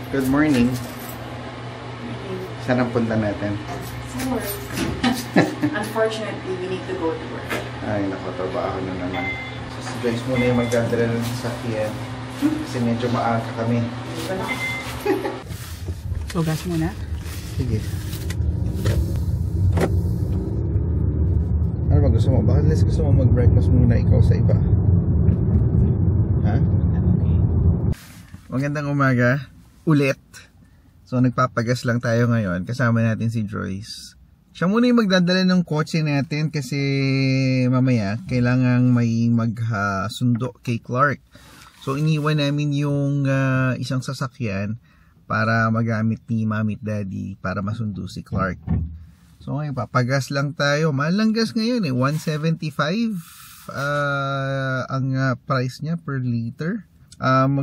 Good morning. Saan ang punta natin? Sa work. Unfortunately, we need to go to work. Ay, naku, trabaho na naman. So, si Joyce muna yung magdadala ng sasakyan. Kasi medyo maaga kami. So, gas muna? Sige. Ano ba gusto mo? Bakit less gusto mo mag-breakfast muna ikaw sa iba? Ha? Okay. Magandang umaga. Ulit. So, nagpapagas lang tayo ngayon. Kasama natin si Joyce. Siya muna yung magdadala ng kotse natin kasi mamaya kailangang may magsundo kay Clark. So, iniwan namin yung isang sasakyan para magamit ni Mami at Daddy para masundo si Clark. So, ngayon papagas lang tayo. Mahal lang gas ngayon eh. 175 ang price niya per liter.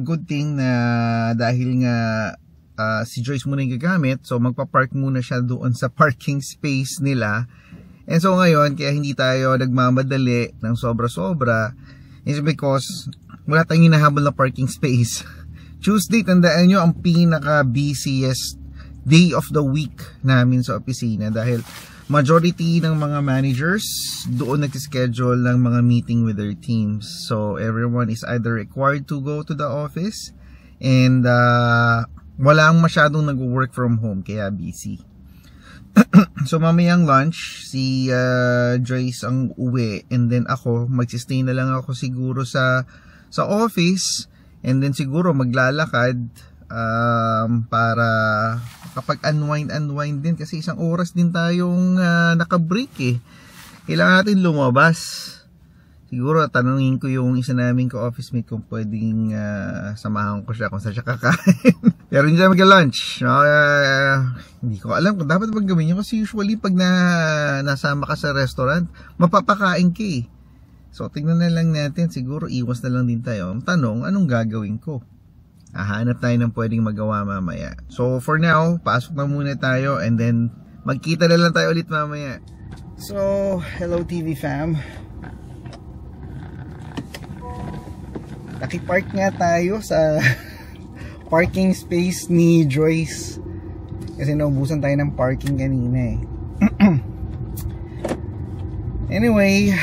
Good thing na dahil nga si Joyce muna yung gagamit, so magpa-park muna siya doon sa parking space nila. And so ngayon, kaya hindi tayo nagmamadali ng sobra-sobra is because wala tayong hinahabol na parking space. Tuesday, tandaan nyo, ang pinaka-busiest day of the week namin sa opisina dahil majority ng mga managers doon nag-schedule ng mga meeting with their teams. So everyone is either required to go to the office and walang masyadong nag-work from home kaya busy. So mamayang lunch si Joyce ang uwi and then ako magsistay na lang ako siguro sa office and then siguro maglalakad para kapag unwind din kasi isang oras din tayong naka-break eh. Kailangan natin lumabas. Siguro tanungin ko yung isa naming ka-office mate kung pwedeng samahan ko siya kung saan siya kakain. Pero hindi tayo mag-lunch. Hindi ko alam kung dapat bang gawin yun kasi usually pag nasama ka sa restaurant, mapapakain ka eh. So tingnan na lang natin, siguro iwas na lang din tayo. Ang tanong, anong gagawin ko? Hanap tayo ng pwedeng magawa mamaya. So for now, pasok na muna tayo and then magkita na lang tayo ulit mamaya. So, hello TV fam. Nakipark nga tayo sa parking space ni Joyce kasi naubusan tayo ng parking kanina eh. Anyway,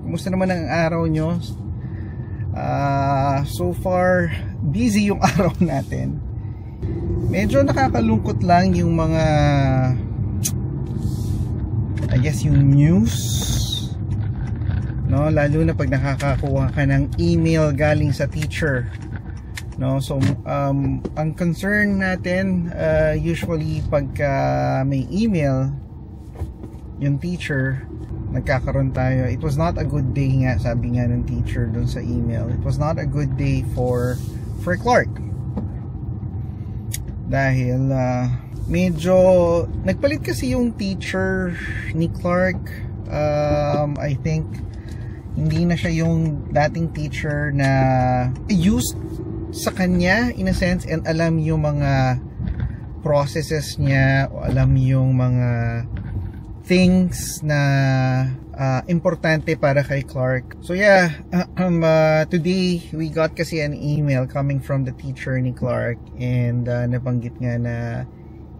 kumusta naman ang araw nyo? So far busy yung araw natin. Medyo nakakalungkot lang yung mga I guess yung news, no, lalo na pag nakakakuha ka ng email galing sa teacher, no. So ang concern natin usually pagka may email yung teacher, nagkakaroon tayo. It was not a good day nga, sabi nga ng teacher dun sa email. It was not a good day for Clark. Dahil medyo nagpalit kasi yung teacher ni Clark. I think hindi na siya yung dating teacher na used sa kanya in a sense and alam yung mga processes niya o alam yung mga things na importante para kay Clark. So yeah, today we got kasi an email coming from the teacher ni Clark and nabanggit nga na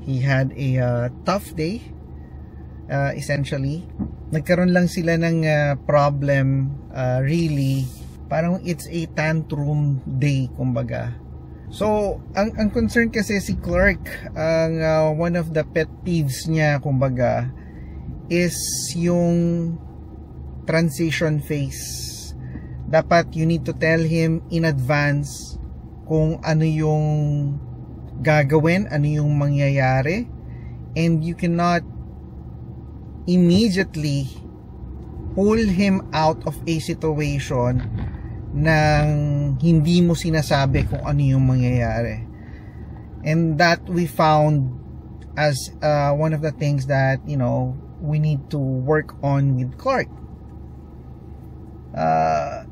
he had a tough day. Essentially nagkaroon lang sila ng problem, really parang it's a tantrum day kumbaga. So ang concern kasi si Clark, ang one of the pet peeves niya kumbaga is yung transition phase. Dapat you need to tell him in advance kung ano yung gagawin, ano yung mangyayari, and you cannot immediately pull him out of a situation nang hindi mo sinasabi kung ano yung mangyayari. And that we found as one of the things that, you know, we need to work on with Clark.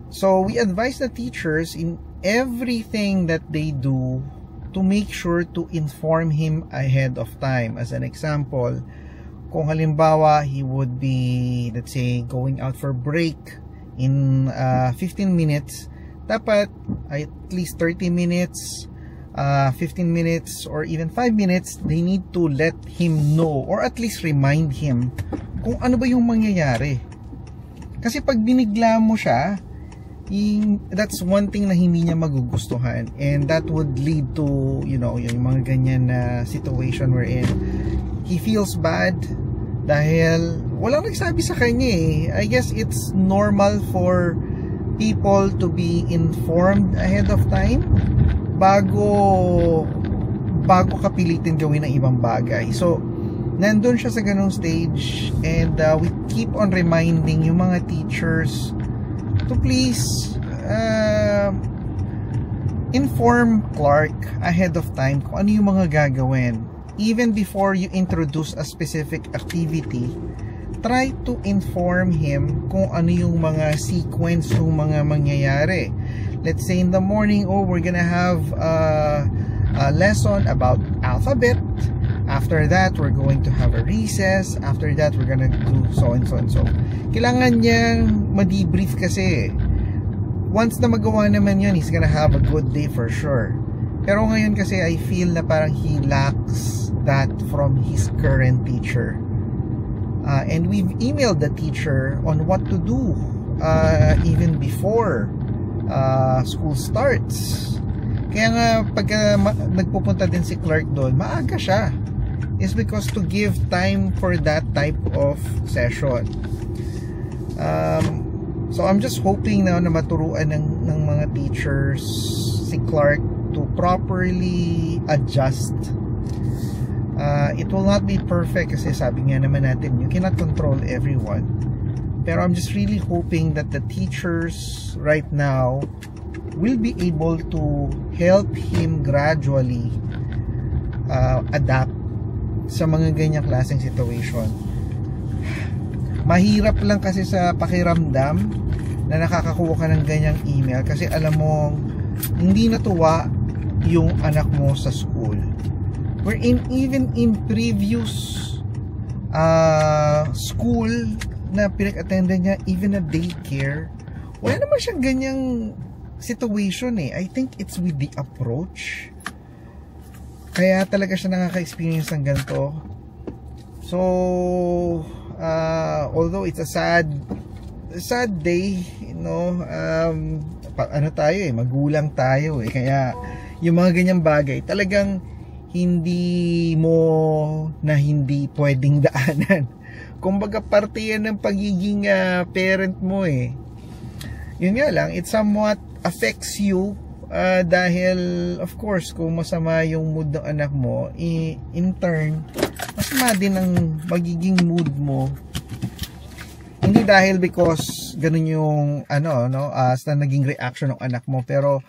So we advise the teachers in everything that they do to make sure to inform him ahead of time. As an example, kung halimbawa he would be, let's say, going out for break in 15 minutes, dapat at least 30 minutes 15 minutes or even 5 minutes, they need to let him know or at least remind him kung ano ba yung mangyayari. Kasi pag binigla mo siya, that's one thing na hindi niya magugustuhan, and that would lead to, you know, yung mga ganyan na situation wherein he feels bad dahil walang nagsabi sa kanya eh. I guess it's normal for people to be informed ahead of time bago kapilitin gawin ng ibang bagay. So nandun siya sa ganung stage, and we keep on reminding yung mga teachers to please inform Clark ahead of time kung ano yung mga gagawin. Even before you introduce a specific activity, try to inform him kung ano yung mga sequence ng mga mangyayari. Let's say in the morning, we're gonna have a lesson about alphabet. After that, we're going to have a recess. After that, we're gonna do so and so and so. Kailangan niyang ma-debrief kasi. Once na magawa naman yun, he's gonna have a good day for sure. Pero ngayon kasi, I feel na parang he lacks that from his current teacher. And we've emailed the teacher on what to do even before school starts. Kaya nga pag nagpupunta din si Clark doon, maaga siya. Is because to give time for that type of session. So I'm just hoping na maturuan ng mga teachers si Clark to properly adjust. It will not be perfect kasi sabi nga naman natin, you cannot control everyone. Pero I'm just really hoping that the teachers right now will be able to help him gradually adapt sa mga ganyang klaseng situation. Mahirap lang kasi sa pakiramdam na nakakakuha ka ng ganyang email kasi alam mo hindi natuwa yung anak mo sa school. Wherein even in previous school na pinag-attendan niya, even a daycare, wala naman siyang ganyang situation eh. I think it's with the approach. Kaya talaga siya nakaka-experience ng ganito. So, although it's a sad day, you know, ano tayo eh, magulang tayo eh. Kaya yung mga ganyang bagay, talagang hindi pwedeng daanan. Kumbaga parte yan ng pagiging parent mo eh. Yun nga lang, it somewhat affects you dahil of course kung masama yung mood ng anak mo, in turn masama din ang magiging mood mo. Hindi dahil because ganun yung sa naging reaction ng anak mo, pero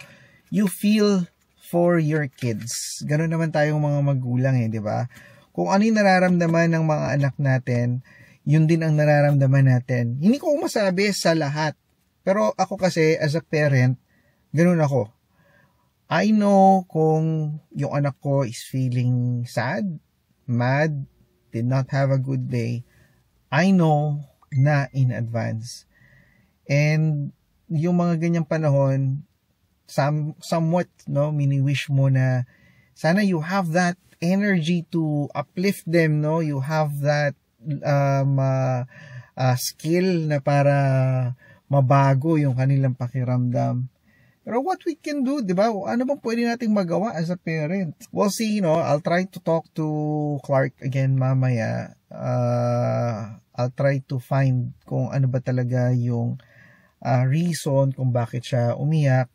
you feel for your kids. Ganun naman tayong mga magulang eh, di ba? Kung ano yung nararamdaman ng mga anak natin, yun din ang nararamdaman natin. Hindi ko masabi sa lahat, pero ako kasi as a parent, ganun ako. I know kung yung anak ko is feeling sad, mad, did not have a good day. I know na in advance. And yung mga ganyang panahon, somewhat, no, mini-wish mo na sana you have that energy to uplift them, no? You have that skill na para mabago yung kanilang pakiramdam. Pero what we can do, di ba? Ano bang pwede nating magawa as a parent? We'll see, no? I'll try to talk to Clark again mamaya. I'll try to find kung ano ba talaga yung reason kung bakit siya umiyak.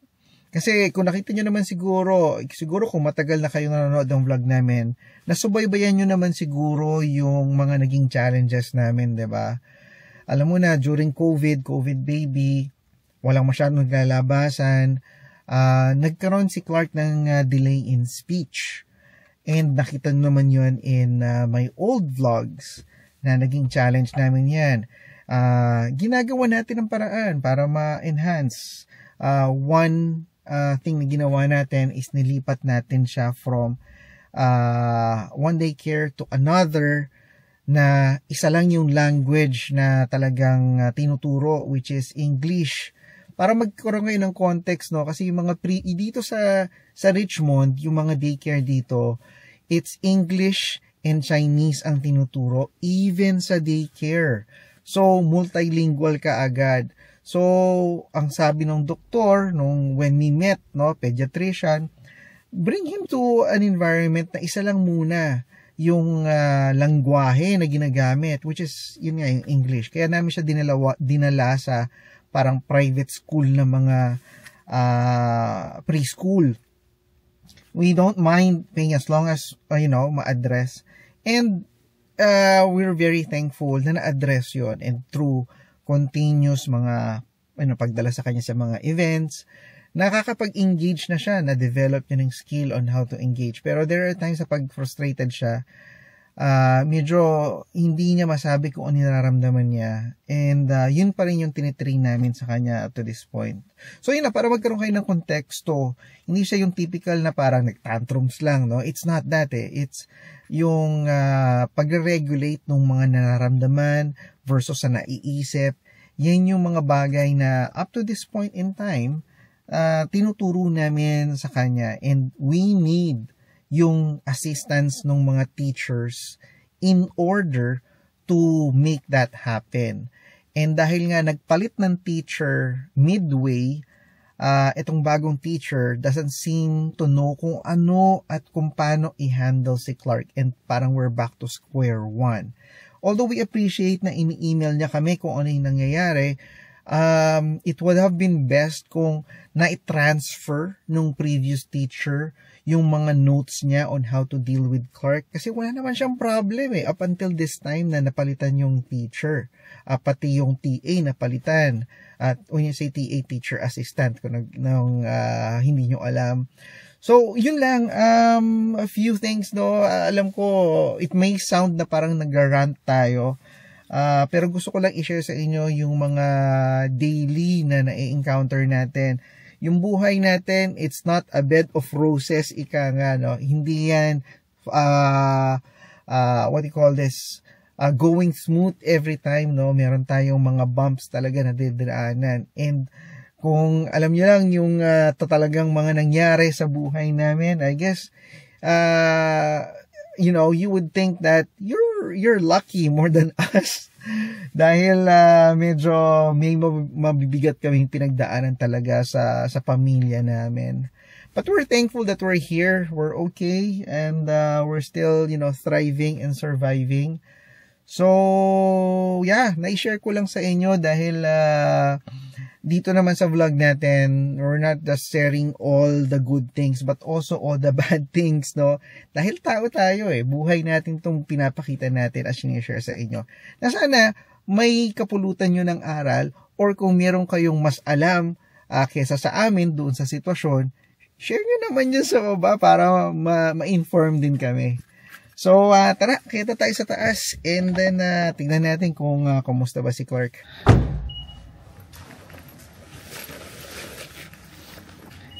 Kasi kung nakita nyo naman siguro kung matagal na kayo nanonood ng vlog namin, nasubaybayan nyo naman siguro yung mga naging challenges namin, di ba? Alam mo na, during COVID baby, walang masyadong naglalabasan, nagkaroon si Clark ng delay in speech. And nakita naman yun in my old vlogs na naging challenge namin yan. Ginagawa natin ang paraan para ma-enhance. One thing na ginawa natin is nilipat natin siya from one daycare to another na isa lang yung language na talagang tinuturo, which is English. para magkaroon ngayon ng context, no? Kasi yung mga dito sa Richmond, yung mga daycare dito, it's English and Chinese ang tinuturo, even sa daycare. So, multilingual ka agad. So, ang sabi ng doktor, when we met, no, pediatrician, bring him to an environment na isa lang muna yung langwahe na ginagamit, which is, yun nga, yung English. Kaya namin siya dinala sa parang private school na mga preschool. We don't mind paying as long as, ma-address. And we're very thankful na na-address yun. And through continuous mga, pagdala sa kanya sa mga events, nakakapag-engage na siya, na-develop niya ng skill on how to engage. Pero there are times na pag-frustrated siya, medyo hindi niya masabi kung ano nararamdaman niya. And yun pa rin yung tinitrain namin sa kanya up to this point. So yun na, para magkaroon kayo ng konteksto, hindi siya yung typical na parang nag-tantrums lang, no? It's not that It's yung pag-regulate ng mga nararamdaman versus sa naiisip. Yan yung mga bagay na up to this point in time, tinuturo namin sa kanya, and we need yung assistance ng mga teachers in order to make that happen. And dahil nga nagpalit ng teacher midway, itong bagong teacher doesn't seem to know kung ano at kung paano i-handle si Clark, and parang we're back to square one. Although we appreciate na ini-email niya kami kung ano yung nangyayari, it would have been best kung na-transfer nung previous teacher yung mga notes niya on how to deal with Clark. Kasi wala naman siyang problem up until this time na napalitan yung teacher. Pati yung TA napalitan. At when you say TA, teacher assistant, kung hindi nyo alam. So, yun lang. A few things, no. Alam ko, it may sound na parang nag-rant tayo. Pero gusto ko lang i-share sa inyo yung mga daily na na-encounter natin. Yung buhay natin, it's not a bed of roses, ika nga, no? Hindi yan, what do you call this, going smooth every time, no? Meron tayong mga bumps talaga na didaanan. And kung alam nyo lang yung talagang mga nangyari sa buhay namin, I guess, you would think that you're lucky more than us. Dahil medyo may mabibigat kaming pinagdaanan talaga sa pamilya namin. But we're thankful that we're here, we're okay, and we're still, thriving and surviving. So, yeah, na-share ko lang sa inyo dahil dito naman sa vlog natin, we're not just sharing all the good things but also all the bad things, no? Dahil tao tayo buhay natin tong pinapakita natin as sinishare sa inyo. Na sana may kapulutan nyo ng aral, or kung meron kayong mas alam kesa sa amin doon sa sitwasyon, share nyo naman yun sa baba para ma-inform din kami. So, tara, kita tayo sa taas, and then tignan natin kung kumusta ba si Clark.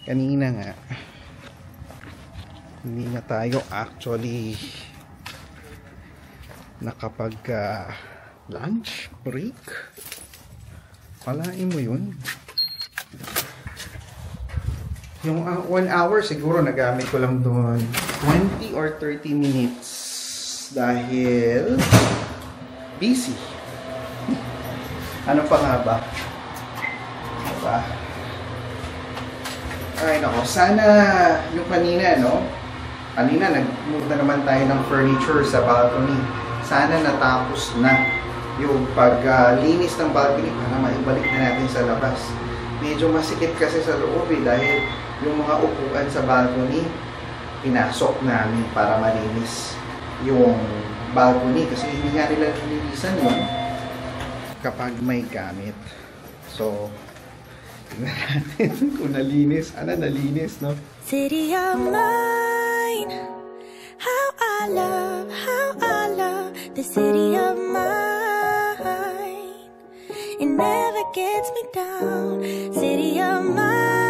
Kanina nga, hindi na tayo actually nakapag lunch break. Palain mo yun. Yung 1 hour siguro nagamit ko lang doon 20 or 30 minutes dahil busy. Ano pa nga ba? Diba? Ay nako, sana yung kanina, no? Kanina nag-move na naman tayo ng furniture sa balcony. Sana natapos na yung paglinis ng balcony para maibalik na natin sa labas. Medyo masikip kasi sa loob dahil yung mga upuan sa balcony pinasok namin para malinis yung balcony kasi hindi nga nila nililisan yun kapag may gamit. So, tignan natin kung nalinis. Ano nalinis, no? City of mine, how I love the city of mine. It never gets me down. City of mine.